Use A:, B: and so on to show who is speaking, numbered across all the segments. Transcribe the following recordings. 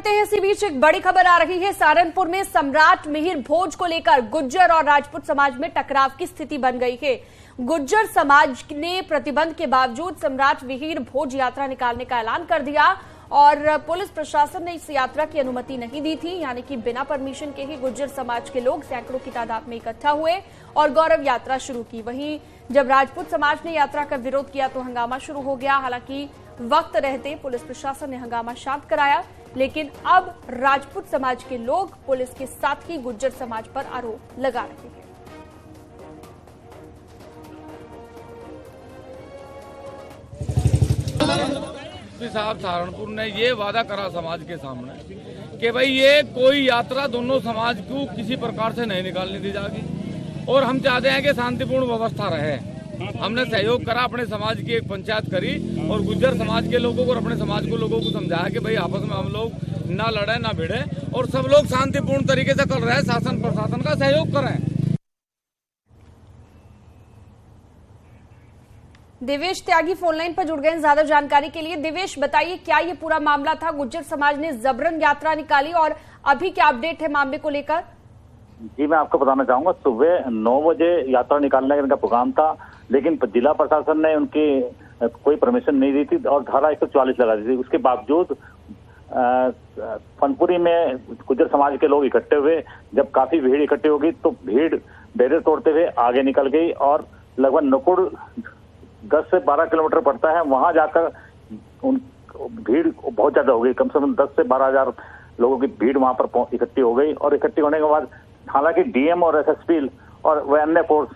A: करते हैं। इसी बीच एक बड़ी खबर आ रही है। सहारनपुर में सम्राट मिहिर भोज को लेकर गुज्जर और राजपूत समाज में टकराव की स्थिति बन गई है। गुज्जर समाज ने प्रतिबंध के बावजूद सम्राट मिहिर भोज यात्रा निकालने का ऐलान कर दिया और पुलिस प्रशासन ने इस यात्रा की अनुमति नहीं दी थी, यानी कि बिना परमिशन के ही गुज्जर समाज के लोग सैकड़ों की तादाद में इकट्ठा हुए और गौरव यात्रा शुरू की। वहीं जब राजपूत समाज ने यात्रा का विरोध किया तो हंगामा शुरू हो गया। हालांकि वक्त रहते पुलिस प्रशासन ने हंगामा शांत कराया, लेकिन अब राजपूत समाज के लोग पुलिस के साथ ही गुज्जर समाज पर आरोप लगा रहे हैं।
B: साहब सहारनपुर ने ये वादा करा समाज के सामने कि भाई ये कोई यात्रा दोनों समाज को किसी प्रकार से नहीं निकालने दी जाएगी और हम चाहते हैं कि शांतिपूर्ण व्यवस्था रहे। हमने सहयोग करा, अपने समाज की एक पंचायत करी और गुज्जर समाज के लोगों को और अपने समाज को लोगों को समझाया कि भाई आपस में हम लोग ना लड़े ना भिड़े और सब लोग शांतिपूर्ण तरीके से कर रहे हैं, शासन प्रशासन का सहयोग करें।
A: देवेश त्यागी फोनलाइन पर जुड़ गए ज्यादा जानकारी के लिए। देवेश बताइए, क्या ये पूरा मामला था? गुज्जर समाज ने जबरन यात्रा निकाली और अभी क्या अपडेट है मामले को लेकर?
C: जी, मैं आपको बताना चाहूंगा, सुबह 9 बजे यात्रा निकालने का इनका प्रोग्राम था, लेकिन जिला प्रशासन ने उनकी कोई परमिशन नहीं दी थी और धारा 144 लगा दी थी। उसके बावजूद फनपुरी में गुज्जर समाज के लोग इकट्ठे हुए। जब काफी भीड़ इकट्ठी हो गई तो भीड़ बैरियर तोड़ते हुए आगे निकल गई और लगभग नकुड़ 10 से 12 किलोमीटर पड़ता है, वहां जाकर उन भीड़ बहुत ज्यादा हो गई। कम से कम 10 से 12 हजार लोगों की भीड़ वहां पर इकट्ठी हो गई और इकट्ठी होने के बाद हालांकि डीएम और एसएसपी और वह अन्य फोर्स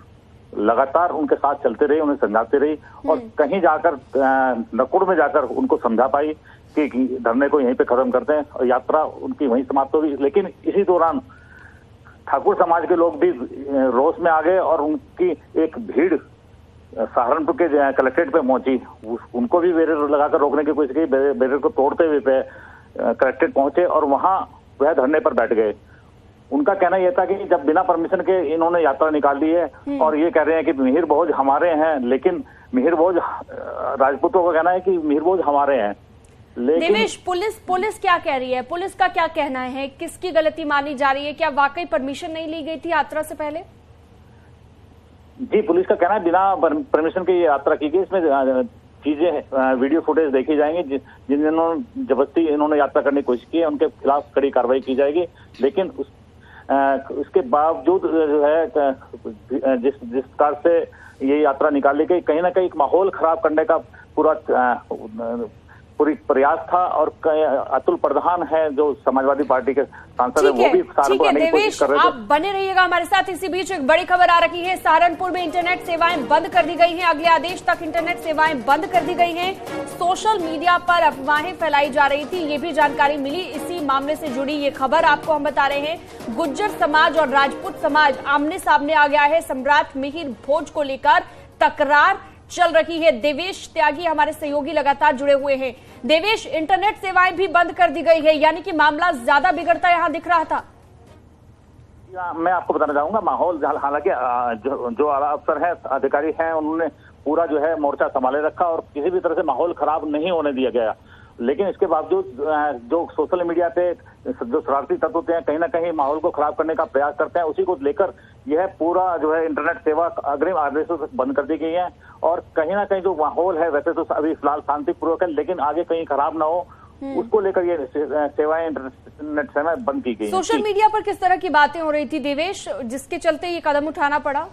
C: लगातार उनके साथ चलते रही, उन्हें समझाती रही और कहीं जाकर नकुड़ में जाकर उनको समझा पाई कि धरने को यहीं पे खत्म करते हैं और यात्रा उनकी वहीं समाप्त होगी। लेकिन इसी दौरान ठाकुर समाज के लोग भी रोष में आ गए और उनकी एक भीड़ सहारनपुर के कलेक्ट्रेट पे पहुंची। उनको भी बैरियर लगाकर रोकने की कोशिश की, बैरियर को तोड़ते हुए कलेक्ट्रेट पहुंचे और वहां वह धरने पर बैठ गए। उनका कहना यह था कि जब बिना परमिशन के इन्होंने यात्रा निकाल दी है और ये कह रहे हैं कि मिहिर भोज हमारे हैं, लेकिन मिहिर भोज राजपूतों का कहना है कि मिहिर भोज हमारे हैं। लेकिन
A: देवेश, पुलिस क्या कह रही है? पुलिस का क्या कहना है? किसकी गलती मानी जा रही है? क्या वाकई परमिशन नहीं ली गई थी यात्रा से पहले?
C: जी, पुलिस का कहना है बिना परमिशन के ये यात्रा की गई। इसमें चीजें वीडियो फुटेज देखी जाएंगी, जिन जिन्होंने जबरदस्ती इन्होंने यात्रा करने की कोशिश की है उनके खिलाफ कड़ी कार्रवाई की जाएगी। लेकिन उसके बावजूद जो है जिस प्रकार से ये यात्रा निकाली गई, कहीं ना कहीं एक माहौल खराब करने का पूरी प्रयास था और अतुल प्रधान है जो समाजवादी पार्टी के सांसद है, वो भी
A: ठीक है। देवेश, आप बने रहिएगा हमारे साथ। इसी बीच एक बड़ी खबर आ रही है। सहारनपुर में इंटरनेट सेवाएं बंद कर दी गई हैं। अगले आदेश तक इंटरनेट सेवाएं बंद कर दी गई हैं। सोशल मीडिया पर अफवाहें फैलाई जा रही थी, ये भी जानकारी मिली। इसी मामले से जुड़ी ये खबर आपको हम बता रहे हैं। गुज्जर समाज और राजपूत समाज आमने सामने आ गया है। सम्राट मिहिर भोज को लेकर तकरार चल रही है। देवेश त्यागी हमारे सहयोगी लगातार जुड़े हुए हैं। देवेश, इंटरनेट सेवाएं भी बंद कर दी गई है, यानी कि मामला ज्यादा बिगड़ता यहां दिख रहा था।
C: मैं आपको बताना चाहूंगा, माहौल हालांकि जो आला अफसर है, अधिकारी हैं, उन्होंने पूरा जो है मोर्चा संभाले रखा और किसी भी तरह से माहौल खराब नहीं होने दिया गया। लेकिन इसके बावजूद जो सोशल मीडिया पे जो शरारती तत्व होते हैं, कहीं ना कहीं माहौल को खराब करने का प्रयास करते हैं, उसी को लेकर यह पूरा जो है इंटरनेट सेवा अग्रिम आदेशों से बंद कर दी गई है। और कहीं ना कहीं जो माहौल है वैसे तो अभी फिलहाल शांतिपूर्वक है, लेकिन आगे कहीं खराब ना हो उसको लेकर ये सेवाएं, इंटरनेट सेवाएं बंद की गई।
A: सोशल मीडिया पर किस तरह की बातें हो रही थी देवेश, जिसके चलते ये कदम उठाना पड़ा?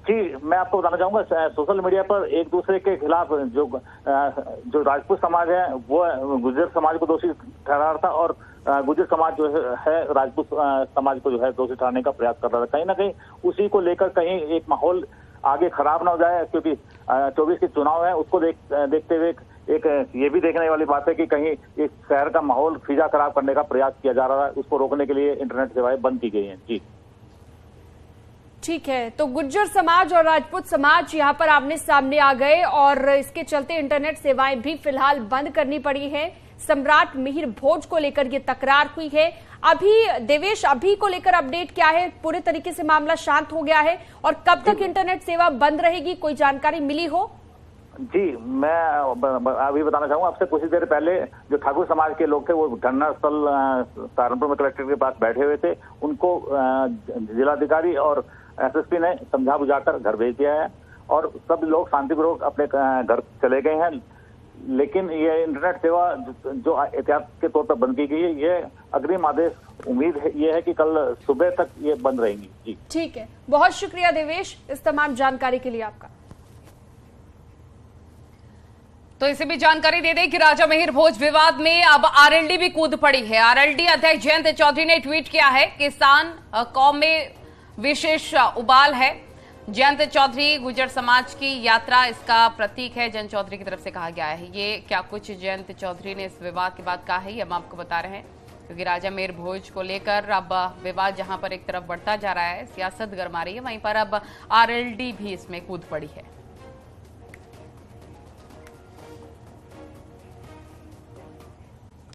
C: जी, मैं आपको बताना चाहूंगा, सोशल मीडिया पर एक दूसरे के खिलाफ जो राजपूत समाज है वो गुज्जर समाज को दोषी ठहरा रहा था और गुज्जर समाज जो है राजपूत समाज को जो है दोषी ठहराने का प्रयास कर रहा था। कहीं ना कहीं उसी को लेकर कहीं एक माहौल आगे खराब ना हो जाए, क्योंकि 24 के चुनाव है, उसको देखते हुए एक ये भी देखने वाली बात है कि कहीं इस शहर का माहौल फिजा खराब करने का प्रयास किया जा रहा है। उसको रोकने के लिए इंटरनेट सेवाएं बंद की गई हैं। जी
A: ठीक है, तो गुज्जर समाज और राजपूत समाज यहां पर आमने सामने आ गए और इसके चलते इंटरनेट सेवाएं भी फिलहाल बंद करनी पड़ी है। सम्राट मिहिर भोज को लेकर ये तकरार हुई है। अभी देवेश, अभी को लेकर अपडेट क्या है? पूरे तरीके से मामला शांत हो गया है और कब तक इंटरनेट सेवा बंद रहेगी, कोई जानकारी मिली हो?
C: जी, मैं अभी बताना चाहूंगा आपसे। कुछ ही देर पहले जो ठाकुर समाज के लोग थे वो धरना स्थल सहारनपुर में कलेक्ट्रेट के पास बैठे हुए थे। उनको जिलाधिकारी और एसएसपी ने समझा बुझाकर घर भेज दिया है और सब लोग शांतिपूर्वक अपने घर चले गए हैं। लेकिन ये इंटरनेट सेवा जो एहतियात के तौर पर बंद की गई है, ये अग्रिम आदेश उम्मीद है ये है कि कल सुबह तक ये बंद रहेंगी। जी
A: ठीक है, बहुत शुक्रिया देवेश इस तमाम जानकारी के लिए आपका।
D: तो इसे भी जानकारी दे दें कि राजा मिहिर भोज विवाद में अब आरएलडी भी कूद पड़ी है। आरएलडी अध्यक्ष जयंत चौधरी ने ट्वीट किया है, किसान कौम में विशेष उबाल है। जयंत चौधरी गुर्जर समाज की यात्रा इसका प्रतीक है, जयंत चौधरी की तरफ से कहा गया है। ये क्या कुछ जयंत चौधरी ने इस विवाद के बाद कहा है, ये हम आपको बता रहे हैं, क्योंकि राजा मिहिर भोज को लेकर अब विवाद जहां पर एक तरफ बढ़ता जा रहा है, सियासत गरमा रही है, वहीं पर अब आरएलडी भी इसमें कूद पड़ी है।